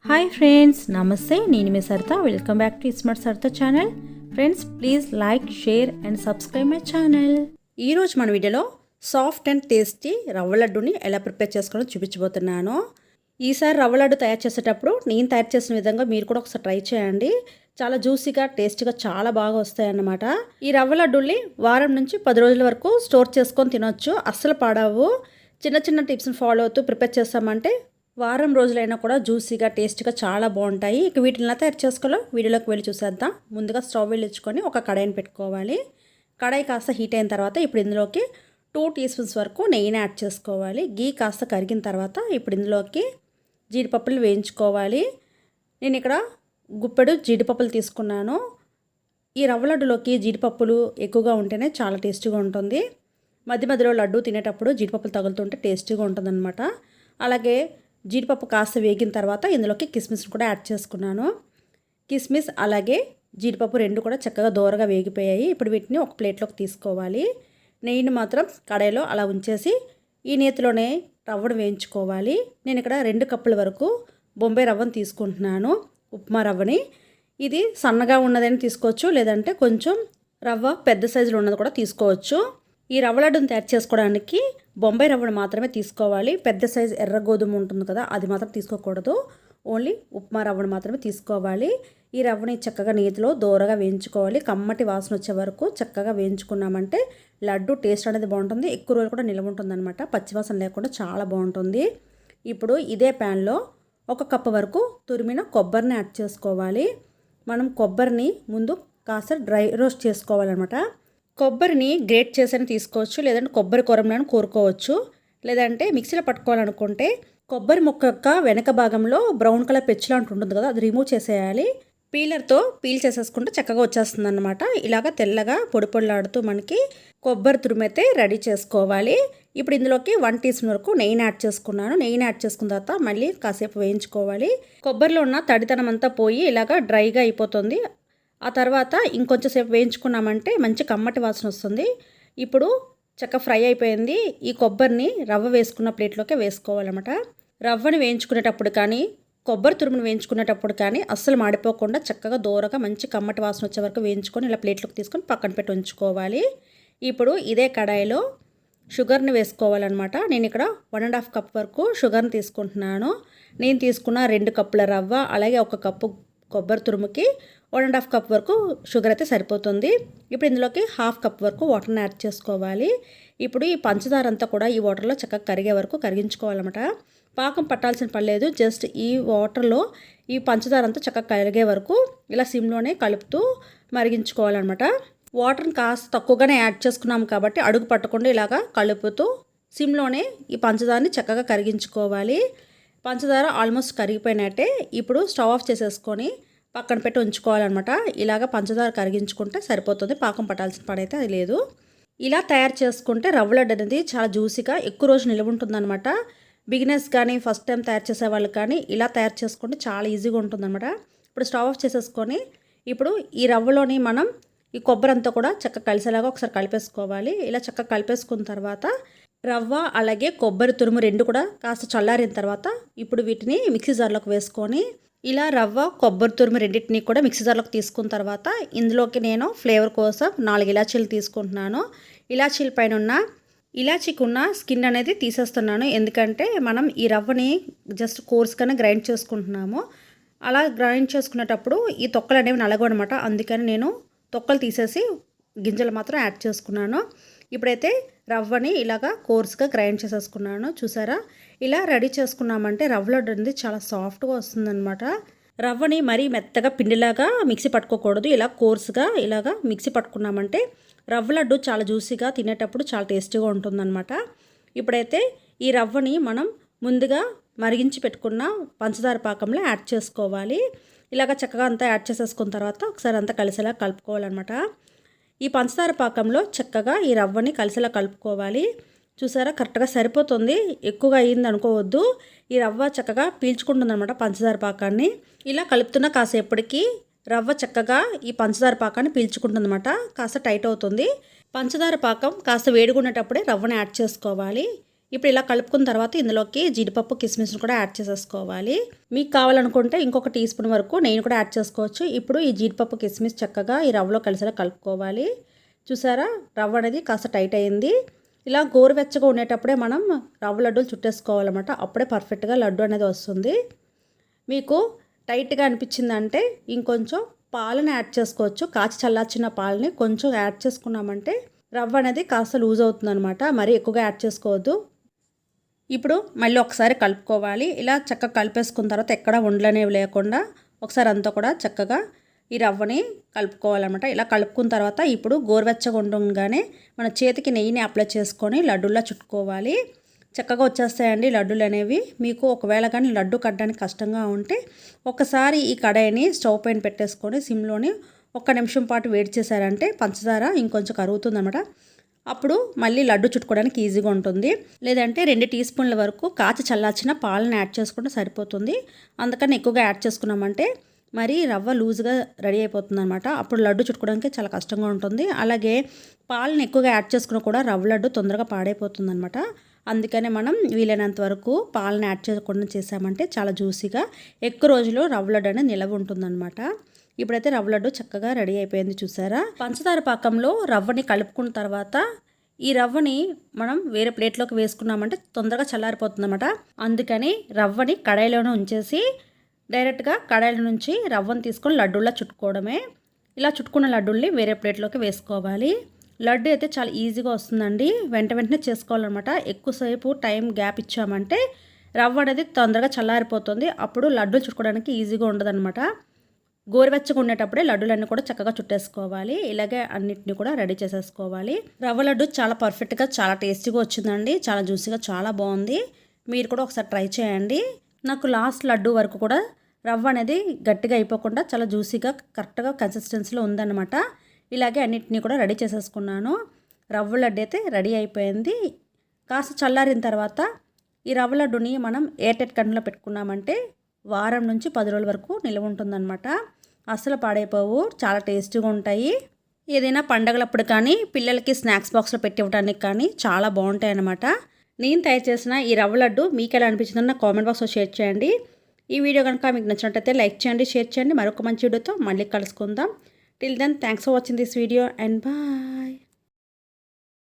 Hi friends, నమస్తే. నేను మీ Saritha. Welcome back to smart Saritha channel. Friends, please like, share and subscribe my channel. ఈరోజు మన వీడియోలో సాఫ్ట్ అండ్ టేస్టీ రవ్వ లడ్డుని ఎలా ప్రిపేర్ చేసుకోవాలో చూపించబోతున్నాను. ఈసారి రవ్వ లడ్డు తయారు చేసేటప్పుడు నేను తయారు చేసిన విధంగా మీరు కూడా ఒకసారి ట్రై చేయండి. చాలా జ్యూసీగా, టేస్టీగా చాలా బాగా వస్తాయన్నమాట. ఈ రవ్వ లడ్డుల్ని వారం నుంచి 10 రోజుల వరకు స్టోర్ చేసుకొని తినొచ్చు. అస్సలు పాడవు. చిన్న చిన్న టిప్స్ని ఫాలో అవుతూ ప్రిపేర్ చేస్తామంటే వారం రోజులైనా కూడా జ్యూసీగా, టేస్టీగా చాలా బాగుంటాయి. ఇక వీటిని ఎలా తయారు చేసుకోవాలో వీడియోలోకి వెళ్ళి చూసేద్దాం. ముందుగా స్టవ్ వెలిగించుకొని ఒక కడాయిని పెట్టుకోవాలి. కడాయి కాస్త హీట్ అయిన తర్వాత ఇప్పుడు ఇందులోకి 2 టీ స్పూన్స్ వరకు నెయ్యిని యాడ్ చేసుకోవాలి. గీ కాస్త కరిగిన తర్వాత ఇప్పుడు ఇందులోకి జీడిపప్పులు వేయించుకోవాలి. నేను ఇక్కడ గుప్పెడు జీడిపప్పులు తీసుకున్నాను. ఈ రవ్వ లడ్డులోకి జీడిపప్పులు ఎక్కువగా ఉంటేనే చాలా టేస్టీగా ఉంటుంది. మధ్య మధ్యలో లడ్డు తినేటప్పుడు జీడిపప్పులు తగులుతుంటే టేస్టీగా ఉంటుందన్నమాట. అలాగే జీడిపప్పు కాస్త వేగిన తర్వాత ఇందులోకి కిస్మిస్ కూడా యాడ్ చేసుకున్నాను. కిస్మిస్ అలాగే జీడిపప్పు రెండు కూడా చక్కగా దోరగా వేగిపోయాయి. ఇప్పుడు వీటిని ఒక ప్లేట్లోకి తీసుకోవాలి. నెయ్యిని మాత్రం కడాయిలో అలా ఉంచేసి ఈ నేతిలోనే రవ్వను వేయించుకోవాలి. నేను ఇక్కడ 2 కప్పుల వరకు బొంబాయి రవ్వను తీసుకుంటున్నాను, ఉప్మా రవ్వని. ఇది సన్నగా ఉన్నదని తీసుకోవచ్చు, లేదంటే కొంచెం రవ్వ పెద్ద సైజులో ఉన్నది కూడా తీసుకోవచ్చు. ఈ రవ్వ లడ్డును తయారు చేసుకోవడానికి బొంబాయి రవ్వను మాత్రమే తీసుకోవాలి. పెద్ద సైజు ఎర్ర గోధుమ ఉంటుంది కదా, అది మాత్రం తీసుకోకూడదు. ఓన్లీ ఉప్మా రవ్వను మాత్రమే తీసుకోవాలి. ఈ రవ్వని చక్కగా నేతిలో దోరగా వేయించుకోవాలి. కమ్మటి వాసన వచ్చే వరకు చక్కగా వేయించుకున్నామంటే లడ్డు టేస్ట్ అనేది బాగుంటుంది. ఎక్కువ రోజులు కూడా నిల్వ ఉంటుందన్నమాట. పచ్చివాసన లేకుండా చాలా బాగుంటుంది. ఇప్పుడు ఇదే ప్యాన్లో 1 కప్పు వరకు తురిమిన కొబ్బరిని యాడ్ చేసుకోవాలి. మనం కొబ్బరిని ముందు కాస్త డ్రై రోస్ట్ చేసుకోవాలన్నమాట. కొబ్బరిని గ్రేట్ చేసని తీసుకోవచ్చు, లేదంటే కొబ్బరి కొరమలను కోరుకోవచ్చు. లేదంటే మిక్సీలో పట్టుకోవాలనుకుంటే కొబ్బరి ముక్క యొక్క వెనక భాగంలో బ్రౌన్ కలర్ పెచ్చులాంటి ఉంటుంది కదా, అది రిమూవ్ చేసేయాలి. పీలర్తో పీల్ చేసేసుకుంటే చక్కగా వచ్చేస్తుంది అన్నమాట. ఇలాగ తెల్లగా పొడి పొడిలాడుతూ మనకి కొబ్బరి తురుమైతే రెడీ చేసుకోవాలి. ఇప్పుడు ఇందులోకి 1 టీ స్పూన్ వరకు నెయ్యిని యాడ్ చేసుకున్నాను. నెయ్యిని యాడ్ చేసుకున్న తర్వాత మళ్ళీ కాసేపు వేయించుకోవాలి. కొబ్బరిలో ఉన్న తడితనం అంతా పోయి ఇలాగ డ్రైగా అయిపోతుంది. ఆ తర్వాత ఇంకొంచెం సేపు వేయించుకున్నామంటే మంచి కమ్మటి వాసన వస్తుంది. ఇప్పుడు చక్కగా ఫ్రై అయిపోయింది. ఈ కొబ్బరిని రవ్వ వేసుకున్న ప్లేట్లోకి వేసుకోవాలన్నమాట. రవ్వని వేయించుకునేటప్పుడు కానీ, కొబ్బరి తురుమును వేయించుకునేటప్పుడు కానీ అస్సలు మాడిపోకుండా చక్కగా దూరగా మంచి కమ్మటి వాసన వచ్చే వరకు వేయించుకొని ఇలా ప్లేట్లోకి తీసుకొని పక్కన పెట్టి ఉంచుకోవాలి. ఇప్పుడు ఇదే కడాయిలో షుగర్ని వేసుకోవాలన్నమాట. నేను ఇక్కడ 1.5 కప్ వరకు షుగర్ని తీసుకుంటున్నాను. నేను తీసుకున్న 2 కప్పుల రవ్వ అలాగే 1 కప్పు కొబ్బరి తురుముకి 1.5 కప్ వరకు షుగర్ అయితే సరిపోతుంది. ఇప్పుడు ఇందులోకి 1/2 కప్ వరకు వాటర్ని యాడ్ చేసుకోవాలి. ఇప్పుడు ఈ పంచదార అంతా కూడా ఈ వాటర్లో చక్కగా కరిగే వరకు కరిగించుకోవాలన్నమాట. పాకం పట్టాల్సిన పని లేదు. జస్ట్ ఈ వాటర్లో ఈ పంచదార అంతా చక్కగా కరిగే వరకు ఇలా సిమ్లోనే కలుపుతూ మరిగించుకోవాలన్నమాట. వాటర్ని కాస్త తక్కువగానే యాడ్ చేసుకున్నాం కాబట్టి అడుగు పట్టకుండా ఇలాగా కలుపుతూ సిమ్లోనే ఈ పంచదారని చక్కగా కరిగించుకోవాలి. పంచదార ఆల్మోస్ట్ కరిగిపోయినట్టే. ఇప్పుడు స్టవ్ ఆఫ్ చేసేసుకొని పక్కన పెట్టి ఉంచుకోవాలన్నమాట. ఇలాగ పంచదార కరిగించుకుంటే సరిపోతుంది. పాకం పట్టాల్సిన పని అయితే అది లేదు. ఇలా తయారు చేసుకుంటే రవ్వ లడ్డు అనేది చాలా జ్యూసీగా ఎక్కువ రోజు నిల్వ ఉంటుందన్నమాట. బిగినర్స్ కానీ ఫస్ట్ టైం తయారు చేసే వాళ్ళు కానీ ఇలా తయారు చేసుకుంటే చాలా ఈజీగా ఉంటుందన్నమాట. ఇప్పుడు స్టవ్ ఆఫ్ చేసేసుకొని ఇప్పుడు ఈ రవ్వలోని మనం ఈ కొబ్బరి అంతా కూడా చక్కగా కలిసేలాగా ఒకసారి కలిపేసుకోవాలి. ఇలా చక్కగా కలిపేసుకున్న తర్వాత రవ్వ అలాగే కొబ్బరి తురుము రెండు కూడా కాస్త చల్లారిన తర్వాత ఇప్పుడు వీటిని మిక్సీ జార్లోకి వేసుకొని ఇలా రవ్వ కొబ్బరి తురుము రెండింటిని కూడా మిక్సీ జార్లోకి తీసుకున్న తర్వాత ఇందులోకి నేను ఫ్లేవర్ కోసం 4 ఇలాచీలు తీసుకుంటున్నాను. ఇలాచీల పైన ఉన్న ఇలాచీకి ఉన్న స్కిన్ అనేది తీసేస్తున్నాను. ఎందుకంటే మనం ఈ రవ్వని జస్ట్ కోర్స్గానే గ్రైండ్ చేసుకుంటున్నాము. అలా గ్రైండ్ చేసుకునేటప్పుడు ఈ తొక్కలు అనేవి నలగనమాట. అందుకని నేను తొక్కలు తీసేసి గింజలు మాత్రం యాడ్ చేసుకున్నాను. ఇప్పుడైతే రవ్వని ఇలాగా కోర్స్గా గ్రైండ్ చేసేసుకున్నాను. చూసారా, ఇలా రెడీ చేసుకున్నామంటే రవ్వ లడ్డు అనేది చాలా సాఫ్ట్గా వస్తుందన్నమాట. రవ్వని మరీ మెత్తగా పిండిలాగా మిక్సీ పట్టుకోకూడదు. ఇలా కోర్స్గా ఇలాగా మిక్సీ పట్టుకున్నామంటే రవ్వ లడ్డు చాలా జ్యూసీగా తినేటప్పుడు చాలా టేస్టీగా ఉంటుందన్నమాట. ఇప్పుడైతే ఈ రవ్వని మనం ముందుగా మరిగించి పెట్టుకున్న పంచదార పాకంలో యాడ్ చేసుకోవాలి. ఇలాగ చక్కగా అంతా యాడ్ చేసేసుకున్న తర్వాత ఒకసారి అంతా కలిసేలా కలుపుకోవాలన్నమాట. ఈ పంచదార పాకంలో చక్కగా ఈ రవ్వని కలిసేలా కలుపుకోవాలి. చూసారా, కరెక్ట్గా సరిపోతుంది. ఎక్కువగా అయ్యింది అనుకోవద్దు. ఈ రవ్వ చక్కగా పీల్చుకుంటుంది అనమాట పంచదార పాకాన్ని. ఇలా కలుపుతున్న కాసేపటికి రవ్వ చక్కగా ఈ పంచదార పాకాన్ని పీల్చుకుంటుంది అనమాట. కాస్త టైట్ అవుతుంది. పంచదార పాకం కాస్త వేడిగున్నటప్పుడే రవ్వని యాడ్ చేసుకోవాలి. ఇప్పుడు ఇలా కలుపుకున్న తర్వాత ఇందులోకి జీడిపప్పు కిస్మిస్ని కూడా యాడ్ చేసేసుకోవాలి. మీకు కావాలనుకుంటే ఇంకొక టీ స్పూన్ వరకు నెయ్యిని కూడా యాడ్ చేసుకోవచ్చు. ఇప్పుడు ఈ జీడిపప్పు కిస్మిస్ చక్కగా ఈ రవ్వలో కలిసేలా కలుపుకోవాలి. చూసారా, రవ్వ అనేది కాస్త టైట్ అయింది. ఇలా గోరువెచ్చగా ఉండేటప్పుడే మనం రవ్వ లడ్డూలు చుట్టేసుకోవాలన్నమాట. అప్పుడే పర్ఫెక్ట్గా లడ్డు అనేది వస్తుంది. మీకు టైట్గా అనిపించిందంటే ఇంకొంచెం పాలను యాడ్ చేసుకోవచ్చు. కాచి చల్లార్చిన పాలని కొంచెం యాడ్ చేసుకున్నామంటే రవ్వ అనేది కాస్త లూజ్ అవుతుంది అనమాట. మరీ ఎక్కువగా యాడ్ చేసుకోవద్దు. ఇప్పుడు మళ్ళీ ఒకసారి కలుపుకోవాలి. ఇలా చక్కగా కలిపేసుకున్న తర్వాత ఎక్కడ ఉండలు అనేవి లేకుండా ఒకసారి అంతా కూడా చక్కగా ఈ రవ్వని కలుపుకోవాలన్నమాట. ఇలా కలుపుకున్న తర్వాత ఇప్పుడు గోరువెచ్చగా ఉండగానే మన చేతికి నెయ్యిని అప్లై చేసుకొని లడ్డూలా చుట్టుకోవాలి. చక్కగా వచ్చేస్తాయండి లడ్డూలు అనేవి. మీకు ఒకవేళ కానీ లడ్డు కట్టడానికి కష్టంగా ఉంటే ఒకసారి ఈ కడాయిని స్టవ్ పైన పెట్టేసుకొని సిమ్లోని 1 నిమిషం పాటు వేడి చేశారంటే పంచదార ఇంకొంచెం కరుగుతుందన్నమాట. అప్పుడు మళ్ళీ లడ్డు చుట్టుకోవడానికి ఈజీగా ఉంటుంది. లేదంటే 2 టీ స్పూన్ల వరకు కాచి చల్లార్చిన పాలను యాడ్ చేసుకుంటే సరిపోతుంది. అందుకని ఎక్కువగా యాడ్ చేసుకున్నామంటే మరి రవ్వ లూజ్గా రెడీ అయిపోతుంది అనమాట. అప్పుడు లడ్డు చుట్టుకోవడానికి చాలా కష్టంగా ఉంటుంది. అలాగే పాలను ఎక్కువగా యాడ్ చేసుకున్నా కూడా రవ్వ లడ్డు తొందరగా పాడైపోతుంది అనమాట. అందుకనే మనం వీలైనంత వరకు పాలను యాడ్ చేయకుండా చేసామంటే చాలా జ్యూసీగా ఎక్కువ రోజులు రవ్వ లడ్డు అనేది నిలవ ఉంటుందన్నమాట. ఇప్పుడైతే రవ్వ లడ్డు చక్కగా రెడీ అయిపోయింది చూసారా. పంచదార పాకంలో రవ్వని కలుపుకున్న తర్వాత ఈ రవ్వని మనం వేరే ప్లేట్లోకి వేసుకున్నామంటే తొందరగా చల్లారిపోతుంది అనమాట. అందుకని రవ్వని కడాయిలోనే ఉంచేసి డైరెక్ట్గా కడాయిల నుంచి రవ్వను తీసుకొని లడ్డూలా చుట్టుకోవడమే. ఇలా చుట్టుకున్న లడ్డూల్ని వేరే ప్లేట్లోకి వేసుకోవాలి. లడ్డు అయితే చాలా ఈజీగా వస్తుందండి. వెంటనే చేసుకోవాలన్నమాట. ఎక్కువసేపు టైం గ్యాప్ ఇచ్చామంటే రవ్వ అనేది తొందరగా చల్లారిపోతుంది. అప్పుడు లడ్డూలు చుట్టుకోవడానికి ఈజీగా ఉండదన్నమాట. గోరువెచ్చగా ఉండేటప్పుడే లడ్డూలన్నీ కూడా చక్కగా చుట్టేసుకోవాలి. ఇలాగే అన్నిటిని కూడా రెడీ చేసేసుకోవాలి. రవ్వ లడ్డు చాలా పర్ఫెక్ట్గా చాలా టేస్టీగా వచ్చిందండి. చాలా జ్యూసీగా చాలా బాగుంది. మీరు కూడా ఒకసారి ట్రై చేయండి. నాకు లాస్ట్ లడ్డు వరకు కూడా రవ్వ అనేది గట్టిగా అయిపోకుండా చాలా జ్యూసీగా కరెక్ట్గా కన్సిస్టెన్సీలో ఉందన్నమాట. ఇలాగే అన్నిటినీ కూడా రెడీ చేసేసుకున్నాను. రవ్వ లడ్డు అయితే రెడీ అయిపోయింది. కాస్త చల్లారిన తర్వాత ఈ రవ్వ లడ్డుని మనం ఎయిర్టైట్ కంటైనర్లో పెట్టుకున్నామంటే వారం నుంచి 10 రోజుల వరకు నిల్వ ఉంటుందన్నమాట. అస్సలు పాడైపోవు, చాలా టేస్టీగా ఉంటాయి. ఏదైనా పండగలప్పుడు కానీ పిల్లలకి స్నాక్స్ బాక్స్లో పెట్టి ఇవ్వడానికి కానీ చాలా బాగుంటాయి అన్నమాట. నేను తయారు చేసిన ఈ రవ్వ లడ్డు మీకు ఎలా అనిపించిందో నా కామెంట్ బాక్స్లో షేర్ చేయండి. ఈ వీడియో కనుక మీకు నచ్చినట్లయితే లైక్ చేయండి, షేర్ చేయండి. మరొక మంచి వీడియోతో మళ్ళీ కలుసుకుందాం. Till then thanks for watching this video and bye.